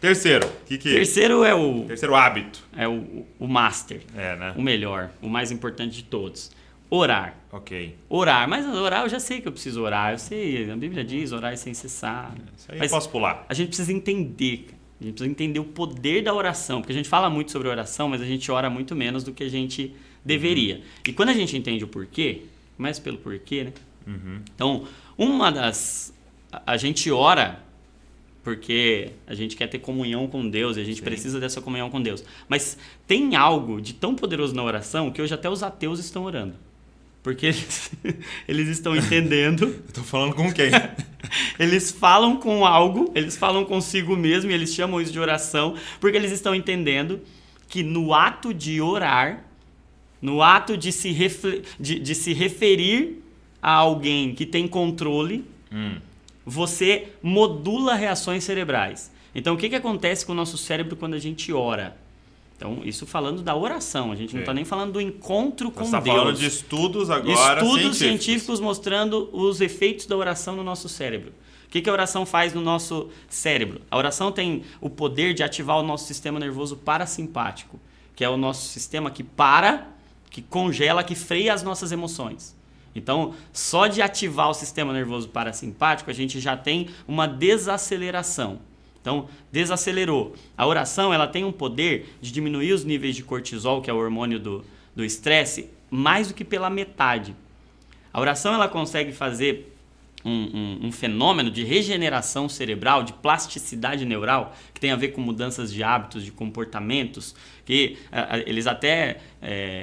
Terceiro, Terceiro é o terceiro hábito. o master, Né? o melhor, o mais importante de todos. Orar. Ok. Orar, mas orar eu já sei que eu preciso orar, eu sei, a Bíblia diz orar sem cessar. Isso aí mas eu posso pular. a gente precisa entender, a gente precisa entender o poder da oração, porque a gente fala muito sobre oração, mas a gente ora muito menos do que a gente deveria. E quando a gente entende o porquê, mais pelo porquê, né? Então, a gente ora porque a gente quer ter comunhão com Deus e a gente precisa dessa comunhão com Deus. Mas tem algo de tão poderoso na oração que hoje até os ateus estão orando. Porque eles estão entendendo. Eu tô falando com quem? Eles falam com algo, eles falam consigo mesmo e eles chamam isso de oração, porque eles estão entendendo que no ato de orar, no ato de se referir a alguém que tem controle, você modula reações cerebrais. Então, o que acontece com o nosso cérebro quando a gente ora? Então, isso falando da oração, a gente não está nem falando do encontro com Deus. Você está falando de estudos agora Estudos científicos mostrando os efeitos da oração no nosso cérebro. O que a oração faz no nosso cérebro? A oração tem o poder de ativar o nosso sistema nervoso parasimpático, que é o nosso sistema que para, que congela, que freia as nossas emoções. Então, só de ativar o sistema nervoso parasimpático, a gente já tem uma desaceleração. Então, desacelerou. A oração ela tem um poder de diminuir os níveis de cortisol, que é o hormônio do estresse, mais do que pela metade. A oração ela consegue fazer um fenômeno de regeneração cerebral, de plasticidade neural, que tem a ver com mudanças de hábitos, de comportamentos, que eles até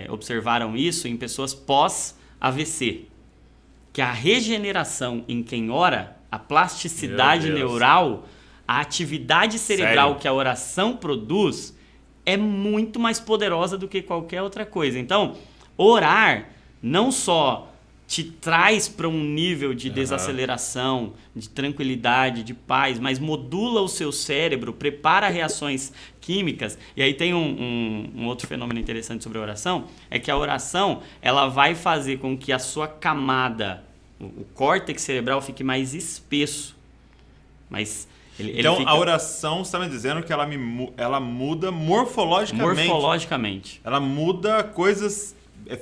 observaram isso em pessoas pós-AVC, que a regeneração em quem ora, a plasticidade neural, a atividade cerebral que a oração produz é muito mais poderosa do que qualquer outra coisa. Então, orar não só te traz para um nível de desaceleração, de tranquilidade, de paz, mas modula o seu cérebro, prepara reações químicas. E aí tem um outro fenômeno interessante sobre a oração, é que a oração ela vai fazer com que a sua camada, o córtex cerebral fique mais espesso. Mas então, a oração, você está me dizendo que ela muda morfologicamente. Morfologicamente. Ela muda coisas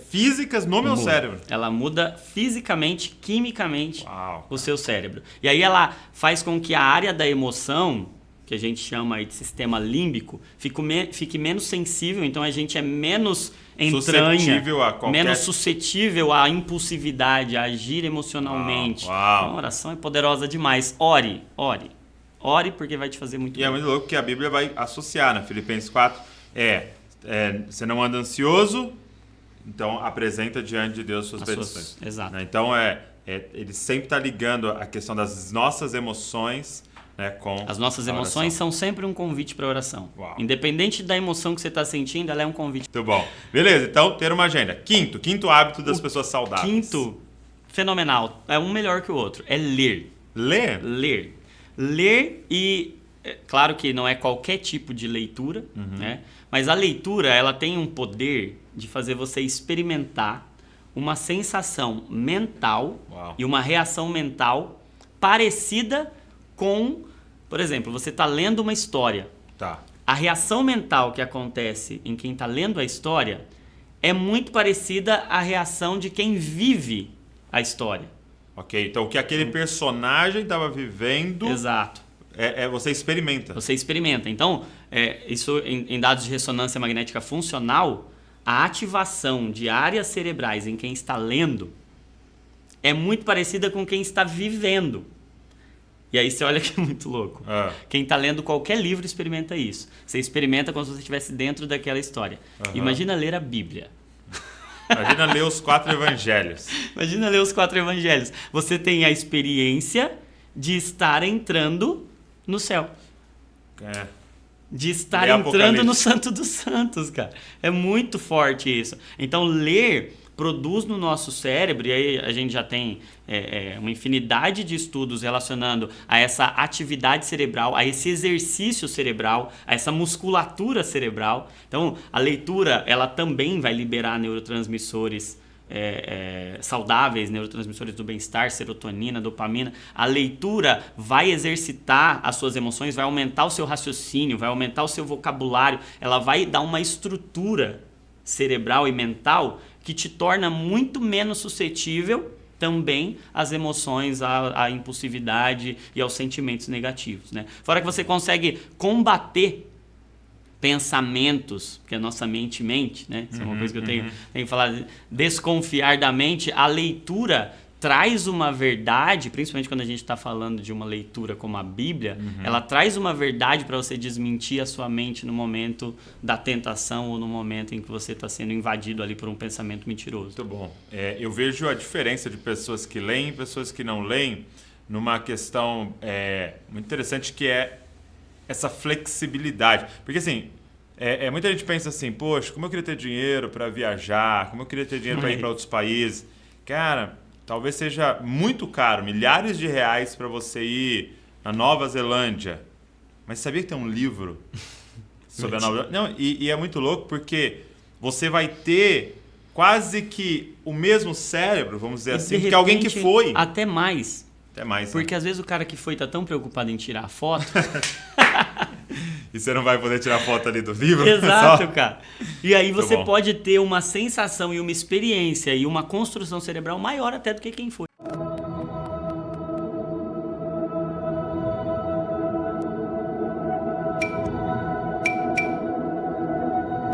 físicas no meu cérebro. Ela muda fisicamente, quimicamente o seu cérebro. E aí ela faz com que a área da emoção, que a gente chama aí de sistema límbico, fique menos sensível. Então, a gente é menos entranha, menos suscetível à impulsividade, a agir emocionalmente. Então, a oração é poderosa demais. Ore porque vai te fazer muito bem. E é muito louco que a Bíblia vai associar, né? Filipenses 4, você não anda ansioso, então apresenta diante de Deus suas petições. Exato. Né? Então, ele sempre está ligando a questão das nossas emoções, né, com as nossas emoções são sempre um convite para oração. Independente da emoção que você está sentindo, ela é um convite. Muito bom. Beleza, então ter uma agenda. Quinto hábito das pessoas saudáveis. Quinto, fenomenal, é um melhor que o outro, é ler. Ler? Ler e, claro que não é qualquer tipo de leitura, né? Mas a leitura ela tem um poder de fazer você experimentar uma sensação mental e uma reação mental parecida com, por exemplo, você está lendo uma história. A reação mental que acontece em quem está lendo a história é muito parecida à reação de quem vive a história. Ok, então o que aquele personagem estava vivendo... Exato. Você experimenta. Você experimenta. Então, isso em dados de ressonância magnética funcional, a ativação de áreas cerebrais em quem está lendo é muito parecida com quem está vivendo. E aí você olha que é muito louco. Quem está lendo qualquer livro experimenta isso. Você experimenta como se você estivesse dentro daquela história. Imagina ler a Bíblia. Imagina ler os 4 evangelhos. Imagina ler os 4 evangelhos. Você tem a experiência de estar entrando no céu. De estar entrando no Santo dos Santos, cara. É muito forte isso. Então, ler produz no nosso cérebro, e aí a gente já tem uma infinidade de estudos relacionando a essa atividade cerebral, a esse exercício cerebral, a essa musculatura cerebral. Então, a leitura, ela também vai liberar neurotransmissores saudáveis, neurotransmissores do bem-estar, serotonina, dopamina. A leitura vai exercitar as suas emoções, vai aumentar o seu raciocínio, vai aumentar o seu vocabulário, ela vai dar uma estrutura cerebral e mental que te torna muito menos suscetível também às emoções, à impulsividade e aos sentimentos negativos, né? Fora que você consegue combater pensamentos, porque a nossa mente mente, né? Isso é uma coisa que eu tenho que falar, desconfiar da mente. A leitura traz uma verdade, principalmente quando a gente está falando de uma leitura como a Bíblia, ela traz uma verdade para você desmentir a sua mente no momento da tentação ou no momento em que você está sendo invadido ali por um pensamento mentiroso. Muito bom. Eu vejo a diferença de pessoas que leem e pessoas que não leem numa questão muito interessante, que é essa flexibilidade. Porque assim, muita gente pensa assim, poxa, como eu queria ter dinheiro para viajar, como eu queria ter dinheiro para ir para outros países. Cara, talvez seja muito caro, milhares de reais para você ir na Nova Zelândia. Mas sabia que tem um livro sobre a Nova Zelândia? Não, e é muito louco porque você vai ter quase que o mesmo cérebro, vamos dizer assim, que alguém que foi. Até mais. Até mais. Porque às vezes o cara que foi tá tão preocupado em tirar foto. E você não vai poder tirar foto ali do livro? Exato, cara. E aí você bom. pode ter uma sensação e uma experiência e uma construção cerebral maior até do que quem foi.